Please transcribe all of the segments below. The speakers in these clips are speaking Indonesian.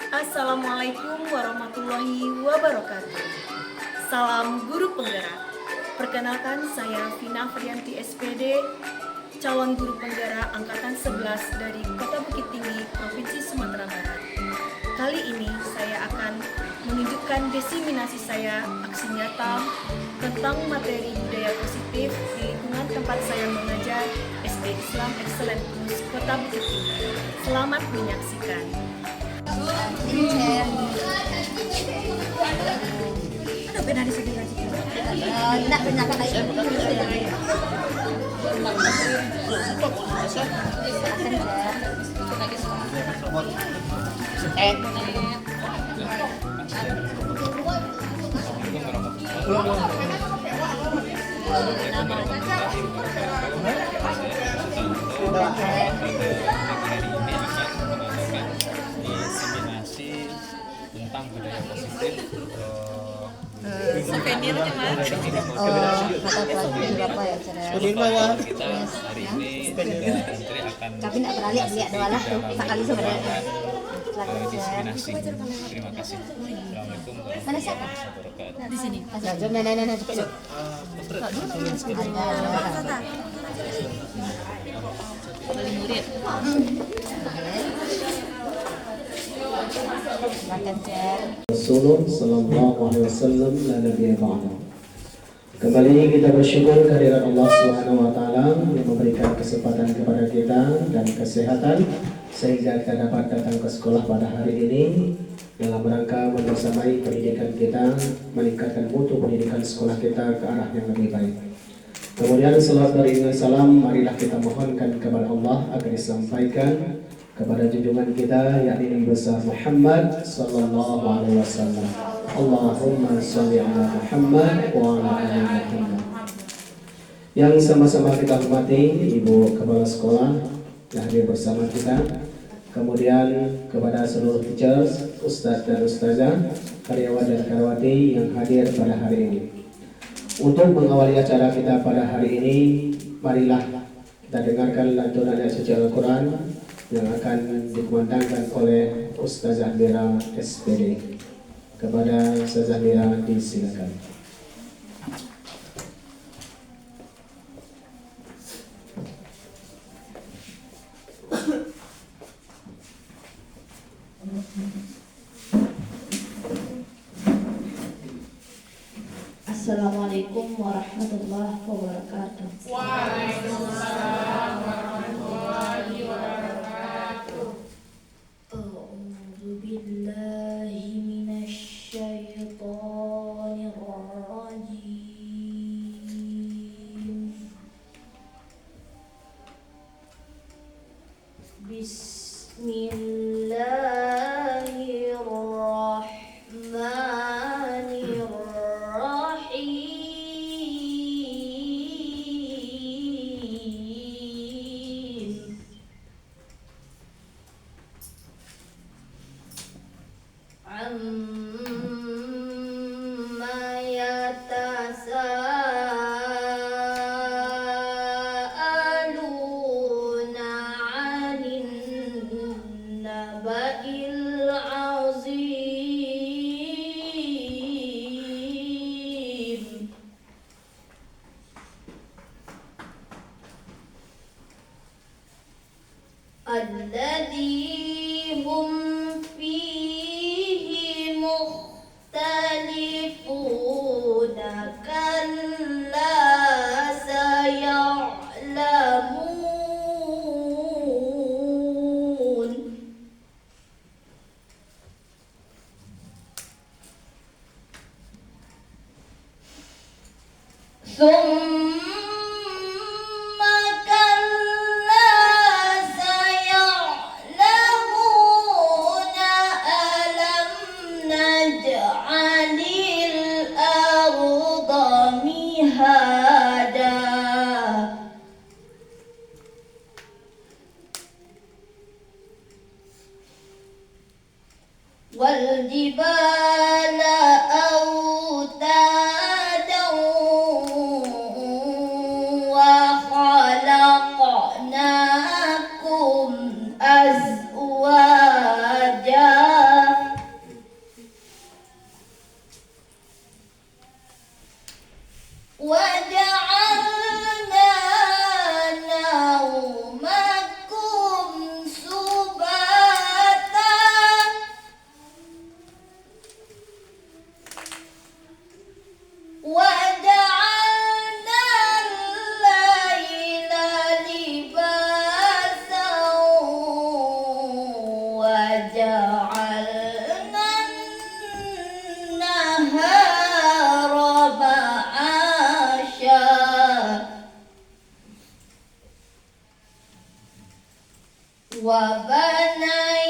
Assalamualaikum warahmatullahi wabarakatuh. Salam Guru Penggerak. Perkenalkan, saya Vina Frianti SPD, calon guru penggerak angkatan 11 dari Kota Bukit Tinggi, Provinsi Sumatera Barat. Kali ini saya akan menunjukkan diseminasi saya aksi nyata tentang materi budaya positif di lingkungan tempat saya mengajar SD Islam Excellent Plus Kota Bukit Tinggi. Selamat menyaksikan. Ada pernah diseminasi? Tidak pernah pakai diseminasi tentang budaya positif Souvenirnya mas. kata pelajaran berapa ya cara kita hari ini Menteri akan tapi tidak pernah lihat doa lah tuh sekali sebenarnya diseminasi. Terima kasih. Assalamualaikum mana siapa warahmatullahi wabarakatuh. Di sini. jom nenek cepet Wali murid. makan cer Rasulullah sallallahu alaihi wasallam la nabiyya ba'da. Kembali kita bersyukur kehadirat Allah Subhanahu wa taala yang memberikan kesempatan kepada kita dan kesehatan sehingga kita dapat datang ke sekolah pada hari ini dalam rangka membersamai pendidikan kita, meningkatkan mutu pendidikan sekolah kita ke arah yang lebih baik. Kemudian selawat dan salam marilah kita mohonkan kepada Allah agar disampaikan kepada junjungan kita yakni Nabi besar Muhammad sallallahu alaihi wasallam. Allahumma shalli ala Muhammad wa ala ali Muhammad. Yang sama-sama kita hormati Ibu Kepala Sekolah yang hadir bersama kita. Kemudian kepada seluruh teachers, ustadz dan ustazah, karyawan dan karyawati yang hadir pada hari ini. Untuk mengawali acara kita pada hari ini, marilah kita dengarkan lantunan ayat suci Al-Quran yang akan dikumandangkan oleh Ustazah Mira SPD. Kepada Ustazah Mira disilakan. Assalamualaikum warahmatullahi wabarakatuh. Waalaikumsalam warahmatullahi wabarakatuh. A'udzu billahi minasyaitonir rajim. Bismillahirrahmanirrahim. Amma yatasaaluna 'anin naba'il 'azim. Alladzi hum fihi mukhtalifuna kalla saya'lamun. Thumma kalla saya'lamuna alam naj'alil arda mihada wal jibala awtada wa khalaqnakum azwaja وبنينا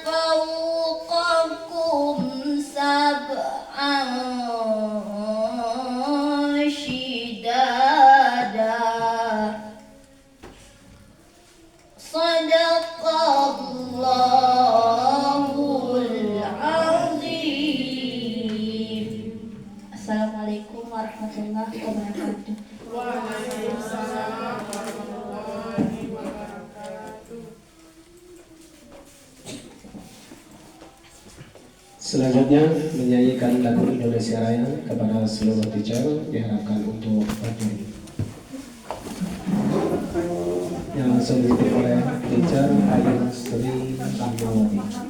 فوقكم سبعا شدادا صدق الله العظيم. Assalamualaikum warahmatullahi wabarakatuh. Selanjutnya menyanyikan lagu Indonesia Raya kepada seluruh teacher diharapkan untuk berdiri. Yang langsung dipimpin oleh teacher Ayu Sri Rahmawati.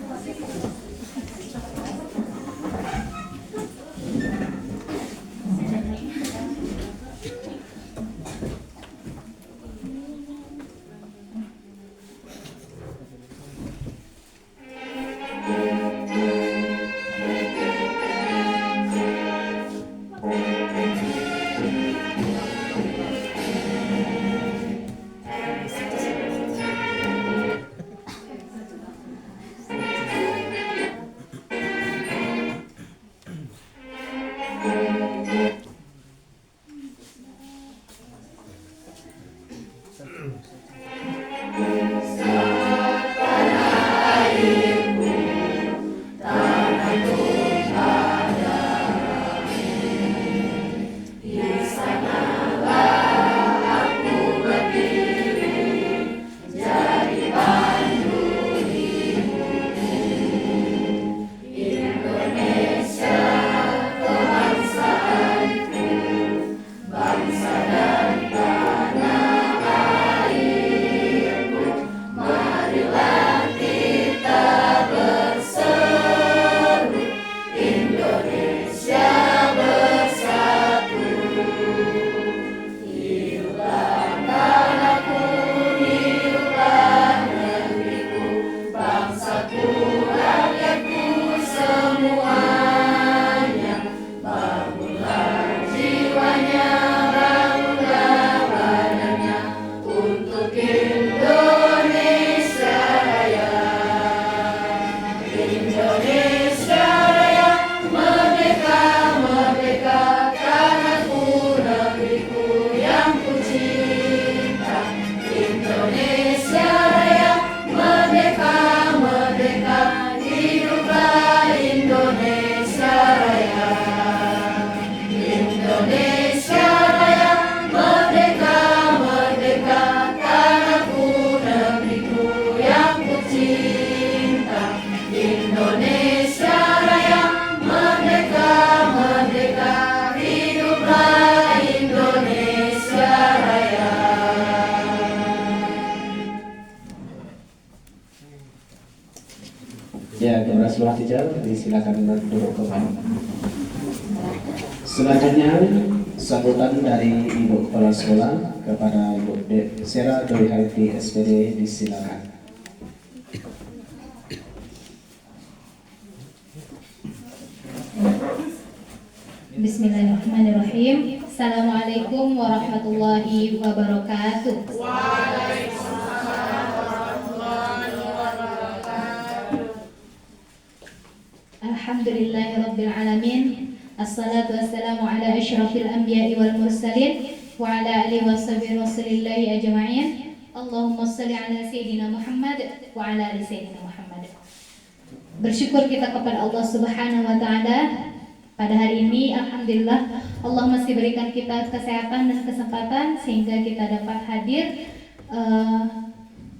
Ya, kepada seluruh teacher disilakan duduk kembali. Selanjutnya sambutan dari Ibu Kepala Sekolah kepada Ibu Sera Doi Harti SPD disilakan. Bismillahirrahmanirrahim. Assalamualaikum warahmatullahi wabarakatuh. Alhamdulillahirabbil alamin. Assalatu wassalamu ala asyrafil anbiya'i wal mursalin wa ala alihi washabihi wasalillahi ajma'in. Allahumma shalli ala sayyidina Muhammad wa ala ali sayyidina Muhammad. Bersyukur kita kepada Allah Subhanahu wa taala. Pada hari ini alhamdulillah Allah masih berikan kita kesehatan dan kesempatan sehingga kita dapat hadir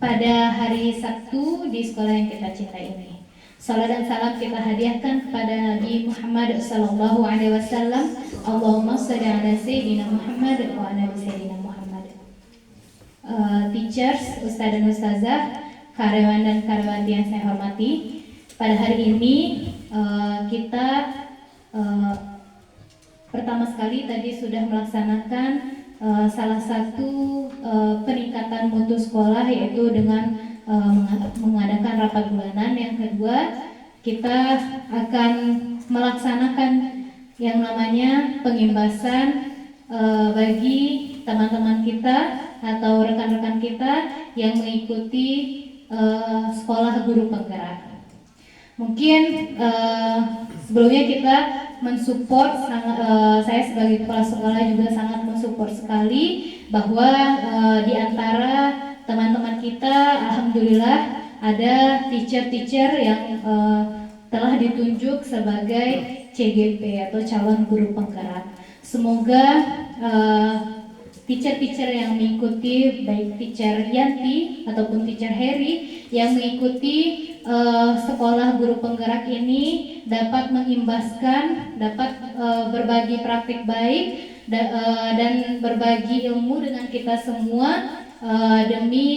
pada hari Sabtu di sekolah yang kita cintai ini. Salam dan salam kita hadiahkan kepada Nabi Muhammad sallallahu alaihi wasallam. Allahumma shalli ala sayyidina Muhammad wa ala sayyidina Muhammad. Teachers, ustaz dan ustazah, karyawan dan karyawati yang saya hormati, pada hari ini kita pertama sekali tadi sudah melaksanakan salah satu peningkatan mutu sekolah, yaitu dengan mengadakan rapat bulanan. Yang kedua, kita akan melaksanakan yang namanya pengimbasan bagi teman-teman kita atau rekan-rekan kita yang mengikuti sekolah guru penggerak. Mungkin sebelumnya kita mensupport, saya sebagai kepala sekolah juga sangat mensupport sekali bahwa di antara teman-teman kita, alhamdulillah ada teacher-teacher yang telah ditunjuk sebagai CGP atau calon guru penggerak. Semoga teacher-teacher yang mengikuti, baik teacher Yanti ataupun teacher Heri yang mengikuti sekolah guru penggerak ini dapat mengimbaskan, dapat berbagi praktik baik dan berbagi ilmu dengan kita semua demi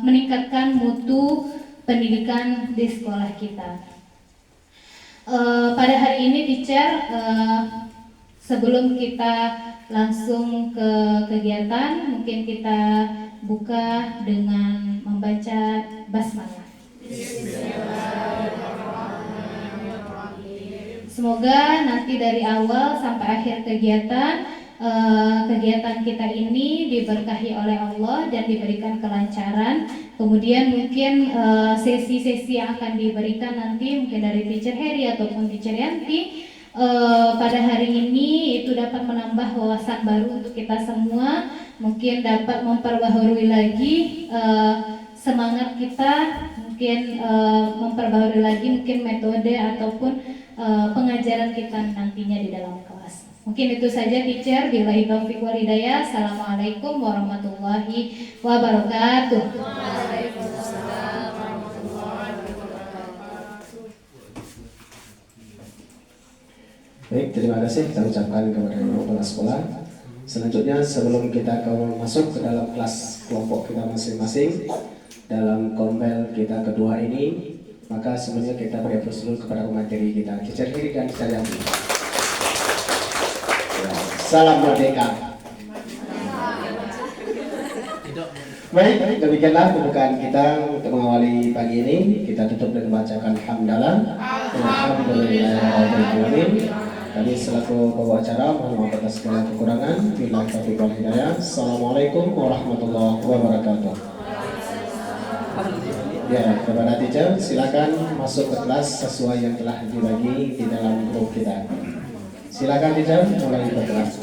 meningkatkan mutu pendidikan di sekolah kita. Pada hari ini teacher, sebelum kita langsung ke kegiatan, mungkin kita buka dengan membaca basmalah. Semoga nanti dari awal sampai akhir kegiatan kita ini diberkahi oleh Allah dan diberikan kelancaran. Kemudian mungkin sesi-sesi yang akan diberikan nanti mungkin dari teacher Heri ataupun teacher Yanti pada hari ini itu dapat menambah wawasan baru untuk kita semua, mungkin dapat memperbaharui lagi semangat kita, mungkin memperbaharui lagi mungkin metode ataupun pengajaran kita nantinya di dalam kelas. Mungkin itu saja teacher. Billahi taufiq wal hidayah. Assalamualaikum warahmatullahi wabarakatuh. Baik, terima kasih kita ucapkan kepada kepala sekolah. Selanjutnya sebelum kita masuk ke dalam kelas kelompok kita masing-masing dalam kompel kita kedua ini, maka sebelumnya kita beri aplaus dulu kepada pemateri kita, teacher Heri dan teacher Yanti. Salam merdeka. Baik, demikianlah pembukaan kita untuk mengawali pagi ini. Kita tutup dengan membacakan hamdalah. Alhamdulillahirobbilalamin. Kami selaku pembawa acara mohon maaf atas segala kekurangan. Billahi taufiq wal hidayah. Assalamualaikum warahmatullahi wabarakatuh. Ya, kepada teacher silakan masuk ke kelas sesuai yang telah dibagi di dalam grup kita. Silakan teacher mulai berkelas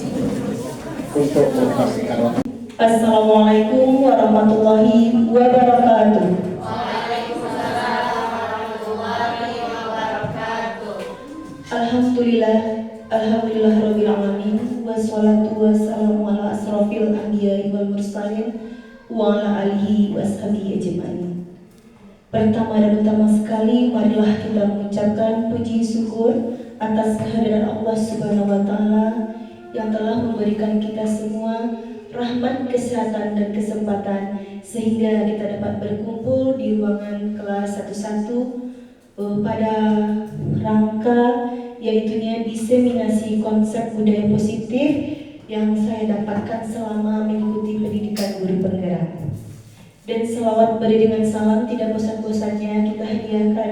untuk memperhatikan waktu. Assalamualaikum warahmatullahi wabarakatuh. Alhamdulillah rabbil alamin wassalatu wassalamu ala asrofil anbiya'i wal mursalin wa ala alihi washabihi ajma'in. Pertama dan utama sekali, marilah kita mengucapkan puji syukur atas kehadiran Allah Subhanahu wa taala yang telah memberikan kita semua rahmat, kesehatan dan kesempatan sehingga kita dapat berkumpul di ruangan kelas 11 pada rangka yaitunya diseminasi konsep budaya positif yang saya dapatkan selama mengikuti pendidikan guru penggerak. Dan selawat beriringan salam tidak bosan-bosannya kita hadiahkan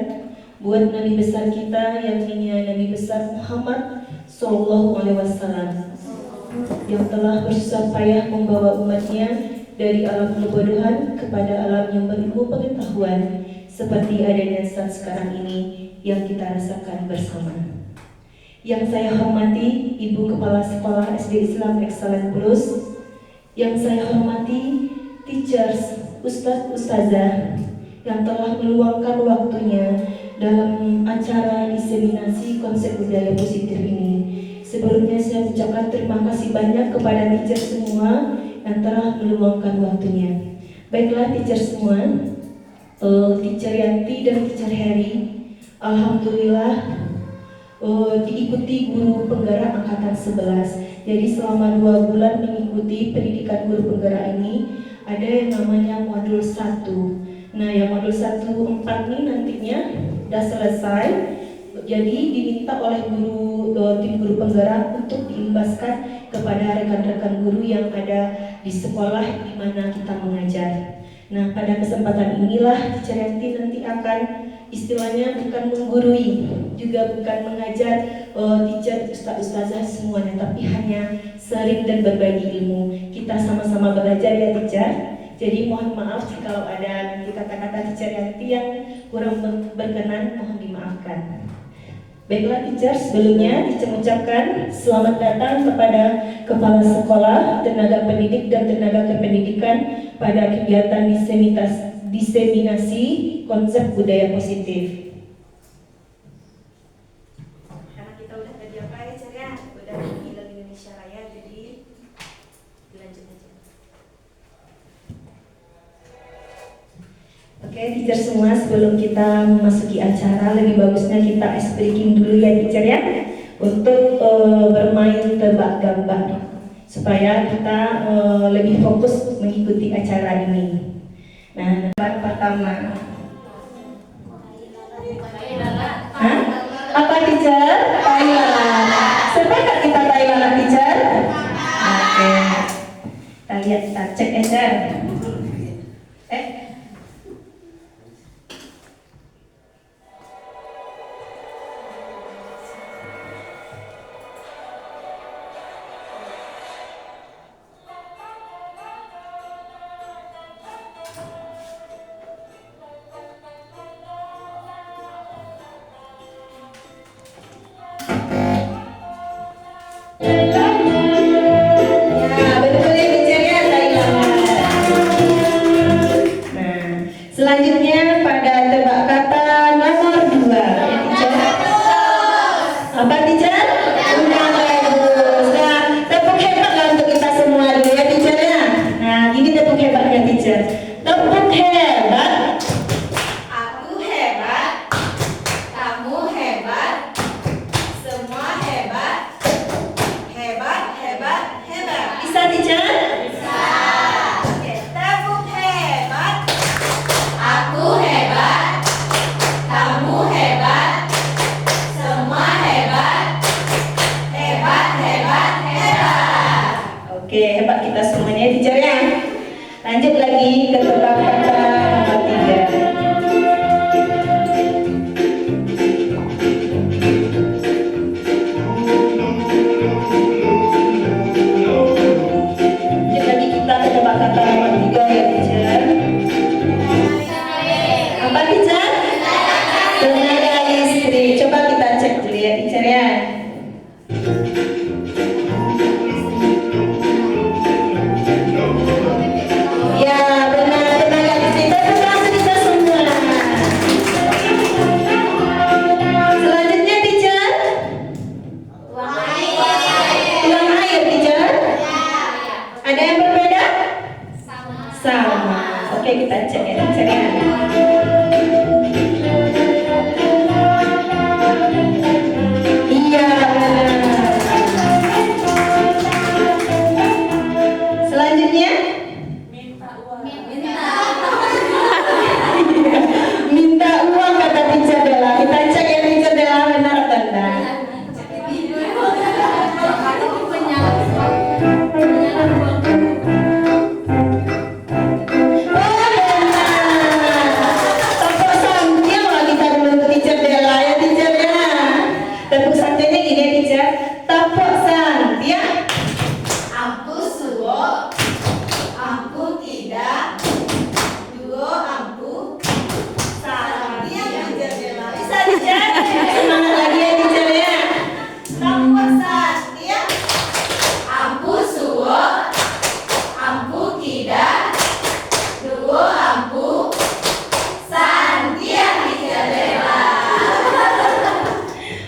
buat Nabi besar kita yang Nabi besar Muhammad Sallallahu Alaihi Wasallam yang telah bersusah payah membawa umatnya dari alam kebodohan kepada alam yang berilmu pengetahuan seperti adanya saat sekarang ini yang kita rasakan bersama. Yang saya hormati Ibu Kepala Sekolah SD Islam Excellent Plus, yang saya hormati teachers, Ustadz Ustazah yang telah meluangkan waktunya dalam acara diseminasi konsep budaya positif ini. Sebelumnya saya ucapkan terima kasih banyak kepada teacher semua yang telah meluangkan waktunya. Baiklah teacher semua, teacher Yanti dan teacher Heri, alhamdulillah diikuti guru penggerak angkatan 11. Jadi selama 2 bulan mengikuti pendidikan guru penggerak ini ada yang namanya modul 1. Nah, yang modul 1 4 ini nantinya sudah selesai. Jadi diminta oleh tim guru penggerak untuk diimbaskan kepada rekan-rekan guru yang ada di sekolah di mana kita mengajar. Nah, pada kesempatan inilah teacher Yanti nanti akan istilahnya bukan menggurui, juga bukan mengajar teacher, ustazah semuanya, tapi hanya sharing dan berbagi ilmu. Kita sama-sama belajar ya teacher. Jadi mohon maaf jika ada nanti kata-kata teacher Yanti yang kurang berkenan, mohon dimaafkan. Baiklah teacher, sebelumnya diucapkan selamat datang kepada Kepala Sekolah, tenaga pendidik dan tenaga kependidikan pada kegiatan diseminasi konsep budaya positif. Karena kita udah tadi apa ya teacher ya, udah bilang Indonesia Raya, jadi dilanjut aja. Oke, teacher semua, sebelum kita memasuki acara, lebih bagusnya kita ice breaking dulu ya teacher ya, untuk bermain tebak gambar supaya kita lebih fokus mengikuti acara ini. Nah, gambar pertama. Hah? Apa teacher? Thailand. Sepakat kita Thailand teacher? Oke. Kita lihat, kita cek ya teacher. Selanjutnya pada tebak kata nomor 2 ya teacher. Apa teacher? Udah bagus. Nah, tepuk hebatlah untuk kita semua dulu ya teacher ya. Nah, ini tepuk hebatnya teacher. Tepuk hebat. Aku hebat. Kamu hebat. Semua hebat. Hebat, hebat, hebat. Bisa teacher? Bisa. Oke, tepuk hebat. Aku hebat, kamu hebat, semua hebat, hebat, hebat, hebat. Oke, hebat kita semuanya teacher ya. Lanjut lagi ke tebak kata nomor 3. Lanjut lagi kita ke tebak kata nomor 3 ya teacher. Apa teacher? Tenaga listrik. Coba kita cek dulu ya teacher ya. Ya benar, tenaga listrik. Tepuk tangan kita semua. Selanjutnya teacher. Tuang air teacher. Ada yang berbeda? Sama. Oke, kita cek ya teacher ya. Iya benar. Selanjutnya minta uang kata teacher Della. Kita cek ya teacher Della, benar atau enggak?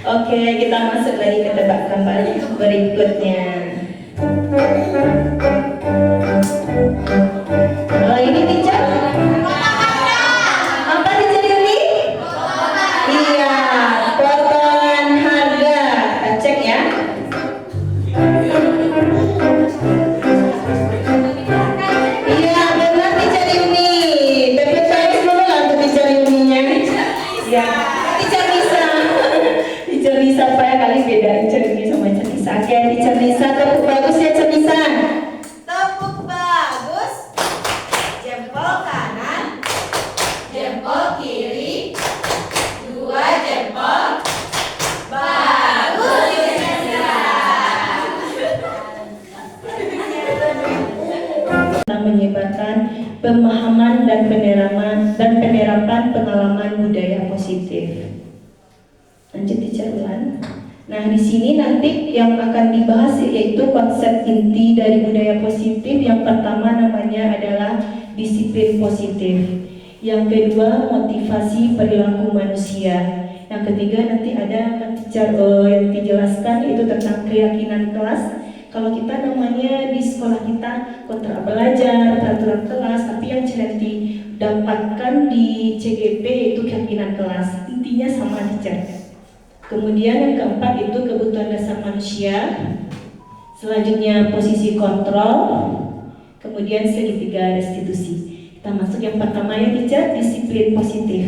Oke, kita masuk lagi ke tebak gambar berikutnya. Kalau ini teacher? Apa teacher ini? Iya, potongan harga. Kita cek ya. Iya, benar teacher ini. Tapi saya dulu lah untuk teacher ininya. Ya, teacher Nisa. Teacher Nisa apa ya, kali beda teacher ini sama teacher Nisa. Oke, teacher Nisa, tepuk bagus ya teacher Nisa. Tepuk bagus. Jempol kanan, jempol kiri, dan penerapan pengalaman budaya positif. Lanjut teacher ulang. Nah, di sini nanti yang akan dibahas yaitu konsep inti dari budaya positif. Yang pertama namanya adalah disiplin positif. Yang kedua, motivasi perilaku manusia. Yang ketiga nanti ada teacher yang dijelaskan yaitu tentang keyakinan kelas. Kalau kita namanya di sekolah kita kontrak belajar, peraturan kelas, tapi yang nanti dapatkan di CGP itu keyakinan kelas. Intinya sama teacher. Kemudian yang keempat itu kebutuhan dasar manusia. Selanjutnya posisi kontrol. Kemudian segitiga restitusi. Kita masuk yang pertama ya teacher, disiplin positif.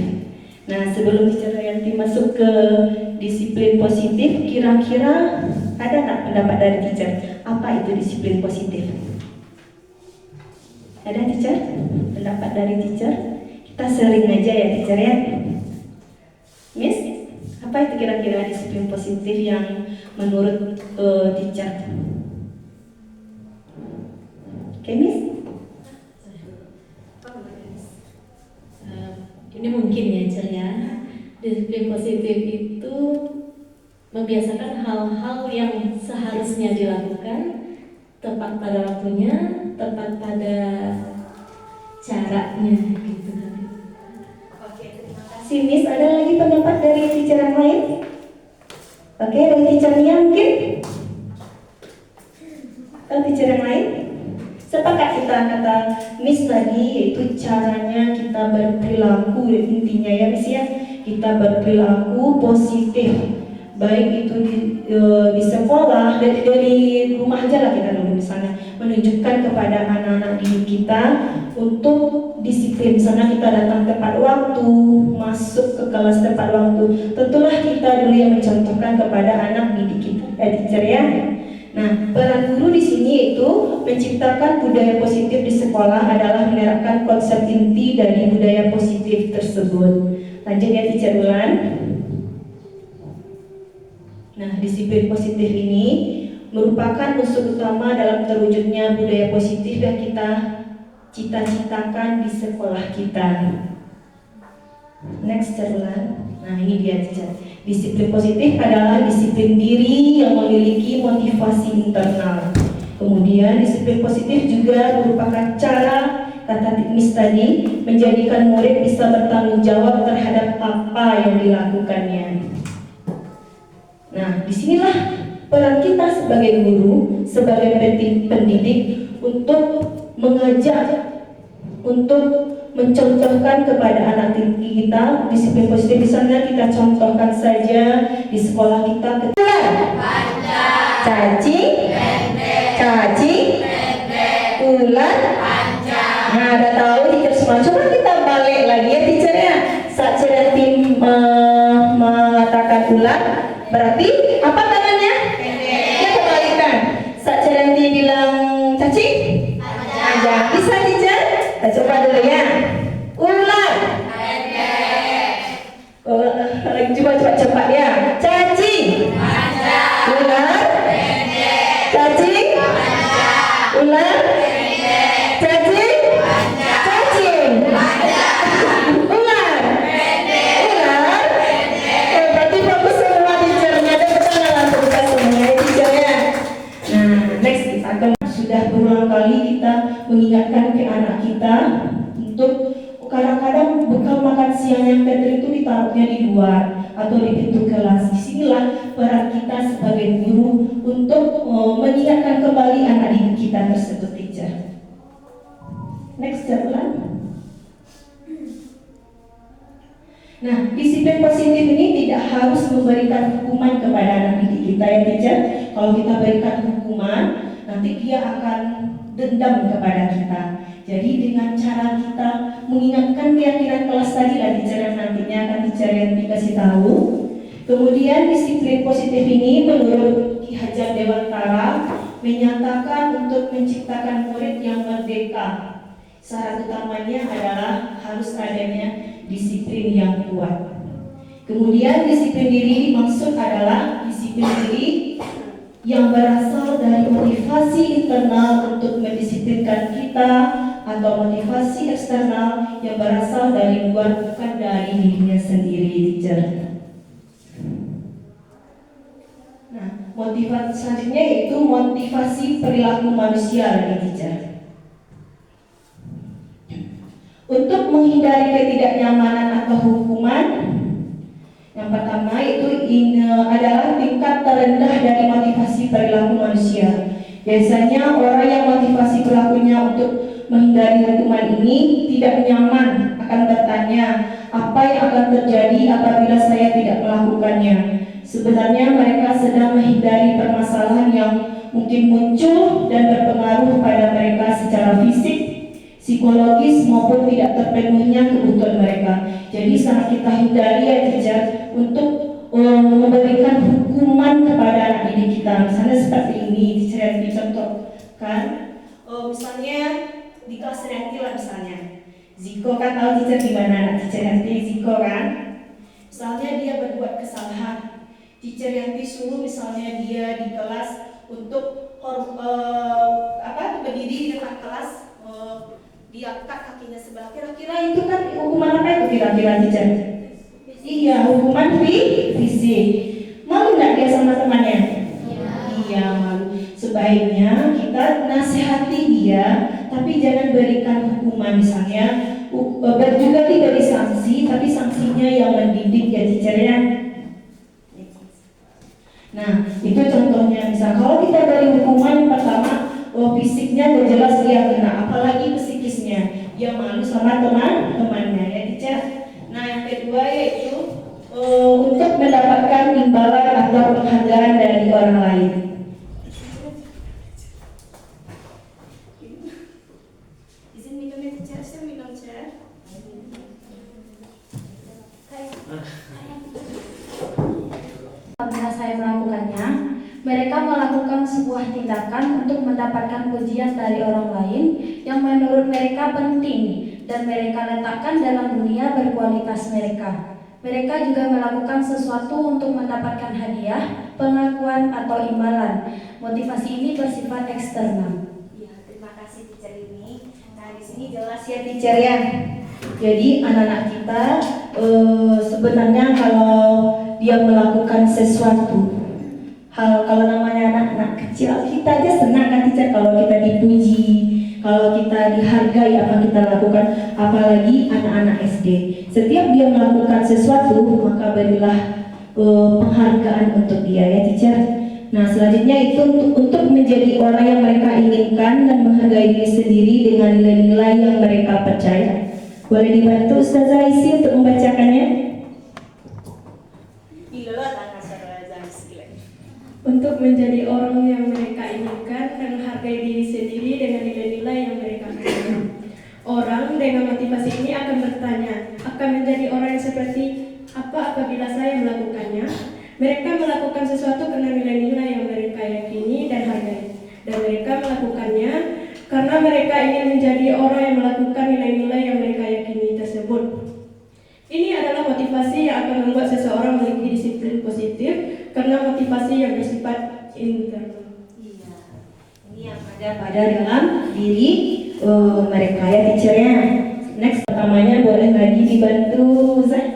Nah, sebelum teacher Yanti masuk ke disiplin positif, kira-kira ada nggak pendapat dari teacher? Apa itu disiplin positif? Ada teacher? Pendapat dari teacher? Kita sering aja ya teacher ya. Miss, apa itu kira-kira disiplin positif yang menurut teacher? Oke, Miss? Ini mungkin ya ceria. Disiplin positif itu membiasakan hal-hal yang seharusnya dilakukan tepat pada waktunya, tepat pada caranya gitu. Oke, terima kasih Miss. Ada lagi pendapat dari teacher yang lain? Oke, dari teachernya mungkin? Atau teacher yang lain? Sepakat kita kata Miss tadi, yaitu caranya kita berperilaku, intinya ya Miss ya, kita berperilaku positif, baik itu di sekolah, dari rumah aja lah kita dulu misalnya, menunjukkan kepada anak-anak didik kita untuk disiplin. Misalnya kita datang tepat waktu, masuk ke kelas tepat waktu, tentulah kita dulu yang mencontohkan kepada anak didik kita, teacher ya. Nah, peran guru di sini itu menciptakan budaya positif di sekolah adalah menerapkan konsep inti dari budaya positif tersebut. Lanjut ya teacher Ulan. Nah, disiplin positif ini merupakan unsur utama dalam terwujudnya budaya positif yang kita cita-citakan di sekolah kita. Next teacher Ulan. Nah, ini dia teacher. Disiplin positif adalah disiplin diri yang memiliki motivasi internal. Kemudian disiplin positif juga merupakan cara, kata Miss tadi, menjadikan murid bisa bertanggung jawab terhadap apa yang dilakukannya. Nah, disinilah peran kita sebagai guru, sebagai pendidik untuk mengajak, untuk mencontohkan kepada anak didik kita disiplin positif. Misalnya kita contohkan saja di sekolah kita, cacing, ular, nah ada tahu teacher semua. Coba kita balik lagi ya teacher ya. Saat tim mengatakan ular, berarti apa tangannya? Ya kebalikan. Saat tim bilang cacing, panjang. Bisa teacher? Kita coba dulu ya. Ular. Coba cepat ya. Cacing. Ular. Cacing. Ular. Cacing. Cacing. Ular. Ular. Berarti bagus semua teachernya. Ada betul langsung kita semuanya teacher ya. Nah, next kita akan sudah berulang kali kita mengingatkan ke anak kita untuk kadang-kadang bekal makan siang yang tadi itu ditaruhnya di luar atau di pintu kelas. Disinilah peran kita sebagai guru untuk mengingatkan kembali anak didik kita tersebut teacher. Next jawaban. Nah, disiplin positif ini tidak harus memberikan hukuman kepada anak didik kita ya teacher. Kalau kita berikan hukuman, nanti dia akan dendam kepada kita. Jadi dengan cara kita mengingatkan keyakinan kelas tadi lah teacher yang nantinya akan teacher yang dikasih tahu. Kemudian disiplin positif ini menurut Ki Hajar Dewantara menyatakan untuk menciptakan murid yang merdeka. Syarat utamanya adalah harus adanya disiplin yang kuat. Kemudian disiplin diri dimaksud adalah disiplin diri yang berasal dari motivasi internal untuk mendisiplinkan kita atau motivasi eksternal yang berasal dari luar, bukan dari dirinya sendiri, teacher. Nah, motivasi selanjutnya yaitu motivasi perilaku manusia lagi, teacher. Untuk menghindari ketidaknyamanan atau hukuman, yang pertama itu adalah tingkat terendah dari motivasi perilaku manusia. Biasanya orang yang motivasi perilakunya untuk menghindari hukuman ini tidak nyaman, akan bertanya apa yang akan terjadi apabila saya tidak melakukannya. Sebenarnya mereka sedang menghindari permasalahan yang mungkin muncul dan berpengaruh pada mereka secara fisik, psikologis maupun tidak terpenuhnya kebutuhan mereka. Jadi sangat kita hindari ya teacher untuk memberikan hukuman kepada anak didik kita. Misalnya seperti ini, teacher yang dicontohkan, misalnya di kelas Rianti lah misalnya. Ziko kan tahu teacher di mana anak teacher Rianti, Ziko kan? Misalnya dia berbuat kesalahan, teacher Rianti suruh misalnya dia di kelas untuk berdiri di depan kelas, dia angkat kakinya sebelah. Kira-kira itu kan hukuman apa itu kira-kira teacher? Iya, hukuman fisik. Malu nggak dia sama temannya? Iya, malu. Sebaiknya kita nasihati dia, tapi jangan berikan hukuman. Misalnya juga diberi sanksi, tapi sanksinya yang mendidik ya teacher ya. Nah, itu contohnya. Misal kalau kita beri hukuman yang pertama, fisiknya udah jelas dia kena, apalagi psikisnya dia malu sama teman-temannya ya teacher. Nah, yang kedua yaitu untuk mendapatkan imbalan atau penghargaan dari orang lain. Izin minum ya teacher, saya minum teacher. Apabila saya melakukannya, mereka melakukan sebuah tindakan untuk mendapatkan pujian dari orang lain yang menurut mereka penting dan mereka letakkan dalam dunia berkualitas mereka. Mereka juga melakukan sesuatu untuk mendapatkan hadiah, pengakuan atau imbalan. Motivasi ini bersifat eksternal. Ya, terima kasih teacher ini. Nah, di sini jelas ya teacher ya. Jadi anak-anak kita sebenarnya kalau dia melakukan sesuatu kalau namanya anak-anak kecil, kita aja senang kan teacher kalau kita dipuji, kalau kita dihargai apa kita lakukan, apalagi anak-anak SD. Setiap dia melakukan sesuatu, maka berilah penghargaan untuk dia ya teacher. Nah, selanjutnya itu untuk menjadi orang yang mereka inginkan dan menghargai diri sendiri dengan nilai-nilai yang mereka percaya. Boleh dibantu Ustazah Isi untuk membacakannya? Untuk menjadi orang yang mereka inginkan dan menghargai diri sendiri dengan nilai-nilai yang mereka percaya. Orang dengan motivasi ini akan bertanya, akan menjadi orang yang seperti apa apabila saya melakukannya? Mereka melakukan sesuatu karena nilai-nilai yang mereka yakini dan hargai. Dan mereka melakukannya karena mereka ingin menjadi orang yang melakukan nilai-nilai yang mereka yakini tersebut. Ini adalah motivasi yang akan membuat seseorang memiliki disiplin positif karena motivasi yang bersifat internal. Iya, ini yang ada pada dalam diri mereka ya teachernya. Next, pertamanya boleh lagi dibantu Zah.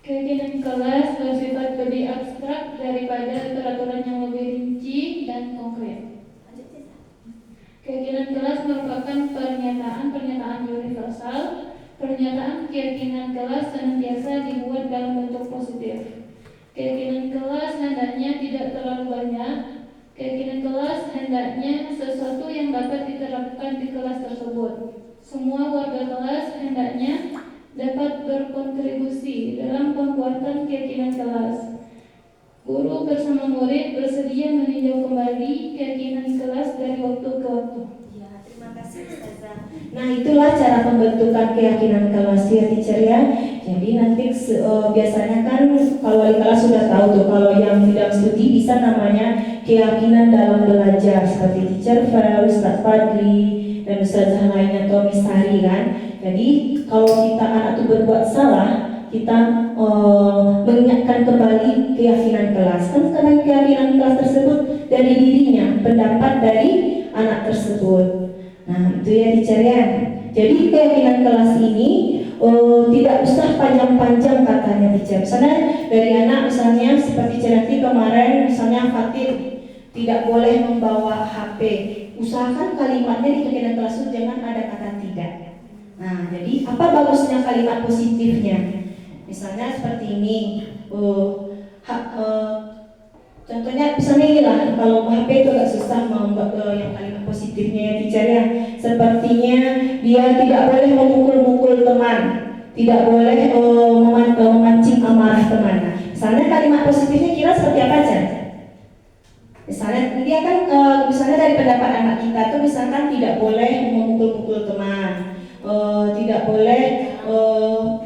Keyakinan kelas bersifat lebih abstrak daripada peraturan yang lebih rinci dan konkret. Keyakinan kelas merupakan pernyataan universal. Pernyataan keyakinan kelas senantiasa dibuat dalam bentuk positif. Keyakinan kelas hendaknya tidak terlalu banyak. Keyakinan kelas hendaknya sesuatu yang dapat diterapkan di kelas tersebut. Semua warga kelas hendaknya dapat berkontribusi dalam pembuatan keyakinan kelas. Guru bersama murid bersedia meninjau kembali keyakinan kelas dari waktu ke waktu. Ya, terima kasih Ustazah. Nah, itulah cara pembentukan keyakinan kelas ya teacher ya. Jadi nanti biasanya kan kalau wali kelas sudah tahu tuh, kalau yang bidang studi bisa namanya keyakinan dalam belajar seperti teacher Farel, Ustaz Fadli dan Ustazah lainnya atau Miss Sari kan. Jadi kalau kita anak tuh berbuat salah, kita mengingatkan kembali keyakinan kelas. Kan karena keyakinan kelas tersebut dari dirinya, pendapat dari anak tersebut. Nah, itu ya teacher ya. Jadi keyakinan kelas ini tidak usah panjang-panjang katanya teacher. Misalnya dari anak misalnya seperti Cerati kemarin, misalnya Fatir tidak boleh membawa HP. Usahakan kalimatnya di keyakinan kelas itu jangan ada kata tidak. Nah, jadi apa bagusnya kalimat positifnya? Misalnya seperti ini, contohnya misalnya inilah, kalau HP itu agak susah membuat yang kalimat positifnya ya teacher ya. Sepertinya dia tidak boleh memukul-mukul teman, tidak boleh memancing amarah teman. Nah, misalnya kalimat positifnya kira seperti apa aja? Misalnya dia kan misalnya dari pendapat anak kita tuh misalkan tidak boleh memukul-mukul teman, tidak boleh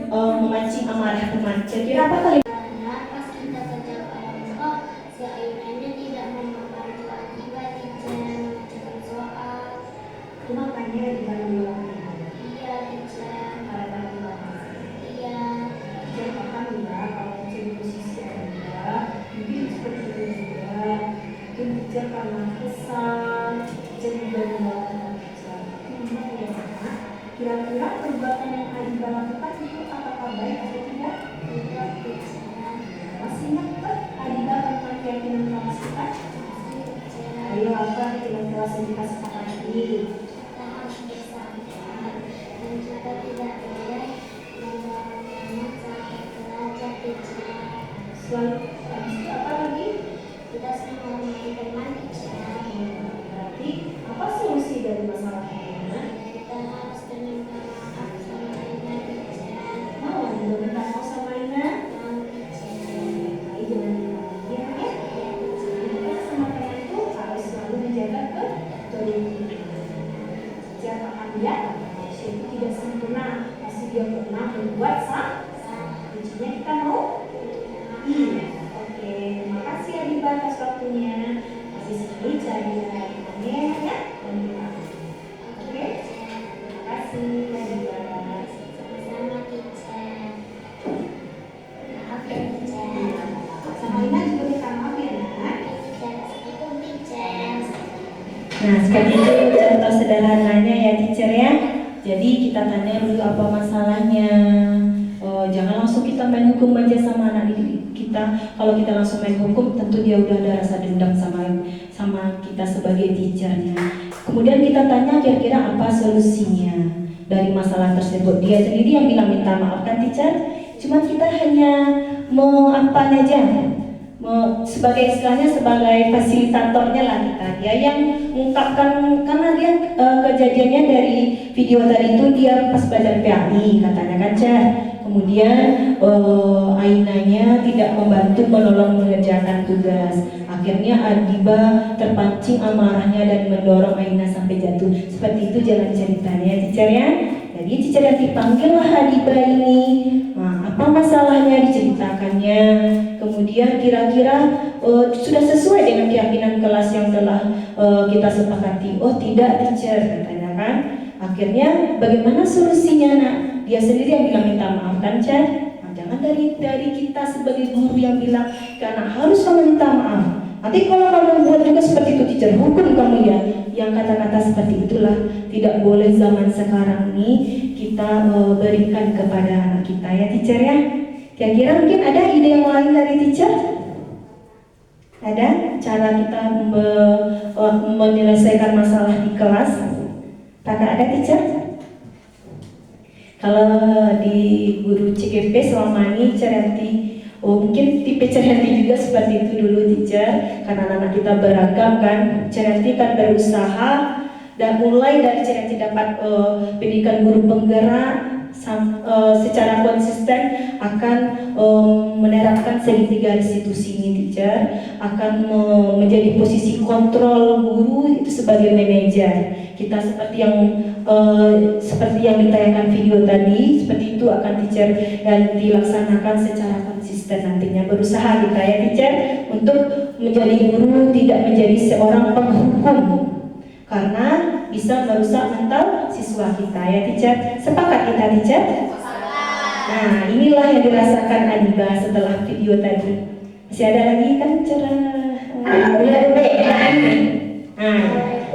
memancing amarah teman. Kira-kira apa kalimat? Pas kita kerja kelompok, si Ainanya tidak membantu Adiba tidak mengerjakan soal. Itu makanya di dalam Iya, teacher. Iya. Teacher paham ya kalau teacher di posisi Anda, mungkin seperti itu juga. Mungkin teacher karena kesal, teacher juga menolak teacher. Gimana ya Pak? Kira-kira perbuatan yang Adiba lakukan itu apakah baik atau tidak? Tidak, teacher. Masih ingat Pak Adiba tentang keyakinan kelas kita? Ayo apa keyakinan kelas yang kita sepakati? Kita harus bersabar dan kita tidak boleh membawa teman sampai derajat teacher. Selalu habis itu apa lagi? Kita sering menghormati teman teacher. Berarti apa solusi dari masalah ini? Kita harus meminta maaf sama Ina teacher. Mau juga minta maaf sama Ina? Mau teacher. Baik, jangan lagi ya. Kita sama teman itu harus selalu menjaga keturunan. Jangan paham ya, manusia itu tidak sempurna. Pasti dia pernah berbuat salah. Kuncinya kita mau? Iya. Oke, terima kasih Adiba atas waktunya. Masih sekali cari lainnya ya. Dan kita. Oke. Terima kasih Adiba. Sama teacher. Maaf ya teacher. Sama Ina juga minta maaf ya nak. Assalamualaikum teacher. Nah, seperti itu contoh sederhananya ya teacher ya. Jadi kita tanya dulu apa masalahnya. Jangan langsung kita main hukum aja sama anak didik kita. Kalau kita langsung main hukum, tentu dia udah ada rasa dendam sama kita sebagai teachernya. Kemudian kita tanya kira-kira apa solusinya dari masalah tersebut. Dia sendiri yang bilang minta maaf kan teacher. Cuma kita hanya apa aja. Sebagai istilahnya sebagai fasilitatornya lah kita, dia yang mengungkapkan karena dia kejadiannya dari video tadi itu dia pas belajar PAI katanya kan Cah. Kemudian Ainanya tidak membantu menolong mengerjakan tugas. Akhirnya Adiba terpancing amarahnya dan mendorong Aina sampai jatuh. Seperti itu jalan ceritanya teacher ya. Jadi teacher yang dipanggillah Adiba ini. Nah, apa masalahnya diceritakannya. Kemudian kira-kira sudah sesuai dengan keyakinan kelas yang telah kita sepakati. Oh tidak teacher katanya kan. Akhirnya bagaimana solusinya nak? Dia sendiri yang bilang minta maaf kan Cah. Nah, jangan dari kita sebagai guru yang bilang karena harus kamu minta maaf. Nanti kalau kamu buat juga seperti itu teacher, hukum kamu ya. Yang kata-kata seperti itulah tidak boleh zaman sekarang ini kita berikan kepada anak kita ya teacher ya. Kira-kira mungkin ada ide yang lain dari teacher? Ada cara kita menyelesaikan masalah di kelas? Apakah ada teacher? Kalau di guru CGP selama ini Cerati, mungkin tipe Cerati juga seperti itu dulu teacher. Karena anak kita beragam kan, Cerati kan berusaha dan mulai dari Cerati dapat pendidikan guru penggerak secara konsisten akan menerapkan segitiga restitusi ini teacher, akan menjadi posisi kontrol guru itu sebagai manajer. Kita seperti yang ditayangkan video tadi, seperti itu akan teacher dan dilaksanakan secara konsisten nantinya. Berusaha kita ya teacher untuk menjadi guru, tidak menjadi seorang penghukum karena bisa merusak mental siswa kita ya teacher. Sepakat kita teacher? Nah, inilah yang dirasakan Adiba setelah video tadi. Masih ada lagi kan cara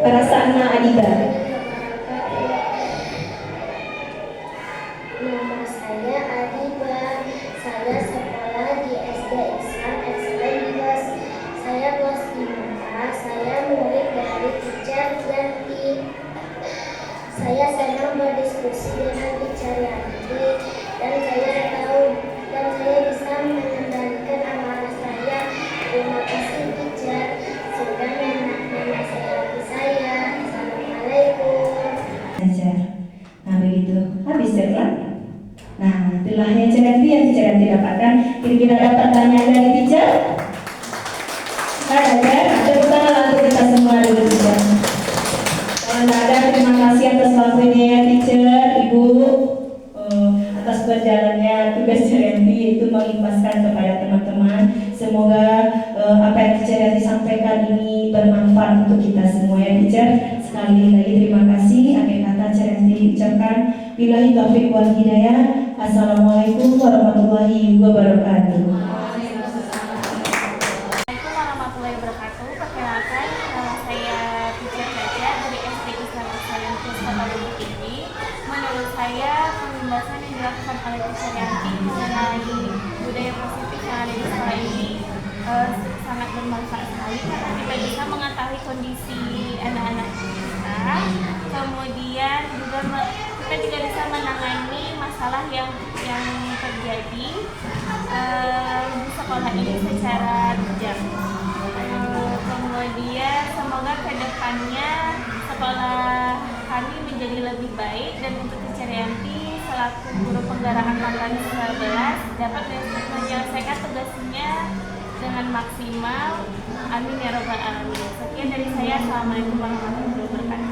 perasaan Adiba. Nama saya Adiba. Saya sekolah di SD Islam Excellence. Saya kelas 5. Saya murid dari Teacher Yanti. Saya senang berdiskusi dengan Teacher Yanti dan saya bisa mengendalikan amarah saya. Terima kasih Teacher sudah menasihati saya. Assalamualaikum. Ajar. Nah begitu, habis cerita. Nah itulah yang teacher Yanti dapatkan. Kira-kira ada pertanyaan dari teacher? Ada kan? Tepuk tangan untuk kita semua dulu teacher. Kalau tidak ada, terima kasih atas waktunya ya teacher, ibu, atas berjalannya tugas teacher Yanti itu mengimbaskan kepada teman-teman. Semoga apa yang teacher Yanti sampaikan ini bermanfaat untuk kita semua ya teacher. Sekali lagi terima kasih. Akhir kata teacher Yanti ucapkan billahi taufiq wal hidayah. Assalamualaikum warahmatullahi wabarakatuh. Assalamualaikum warahmatullahi wabarakatuh. Perkenalkan, nama saya Teacher Caca dari SD Islam Excellence Kota Lubuk ini. Menurut saya, pembahasan yang dilakukan oleh Teacher Yanti mengenai budaya positif yang ada di sekolah ini sangat bermanfaat sekali karena kita bisa mengetahui kondisi anak-anak kita. Kemudian kita juga bisa menangani masalah yang terjadi di sekolah ini secara bijak. Kemudian semoga kedepannya sekolah kami menjadi lebih baik dan untuk Teacher Yanti selaku guru penggerak angkatan 11 dapat menyelesaikan tugasnya dengan maksimal. Amin ya robbal alamin. Sekian dari saya. Assalamualaikum warahmatullahi wabarakatuh.